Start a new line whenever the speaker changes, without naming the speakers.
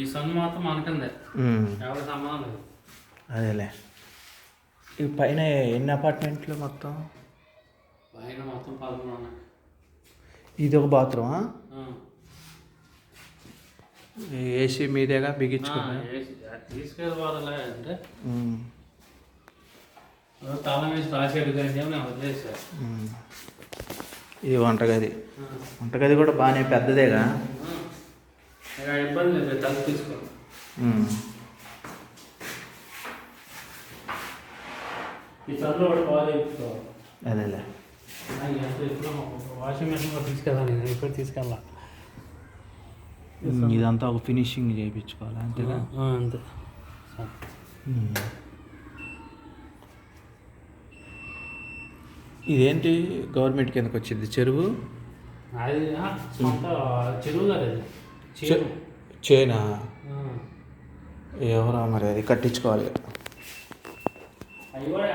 ఈ సొన్ను మాత్రం మనకిందే, ఎవరి సంబంధం లేదు.
అదేలే. ఈ పైన ఎన్ని అపార్ట్మెంట్లు మొత్తం?
పైన మొత్తం 11 ఉన్నాయి.
ఇది ఒక బాత్రూమా? ఏసీ మీదేగా బిగించుకున్నా?
తీసుకెళ్ళిపోదలే అంటే తాళం వేసి రాసేడు కానీ నేను వదిలేసాను.
ఇది వంటగది. వంటగది కూడా బాగానే పెద్దదేగా.
ఇబ్బంది లేదు, తగ్గు తీసుకో. ఈ తల్లు కూడా బాగా తెచ్చుకోవాలి.
అదేలే.
వాషింగ్ మెషిన్ కూడా తీసుకెళ్ళాలి, నేను ఇప్పుడు తీసుకెళ్ళా.
ఇదంతా ఒక ఫినిషింగ్ చేయించుకోవాలి అంతేగా?
అంతే.
ఇదేంటి గవర్నమెంట్ కిందకు వచ్చింది చెరువు?
అది సొంత చెరువు కాదు,
చేనా? ఎవరా మరి అది కట్టించుకోవాలి.
అవి కూడా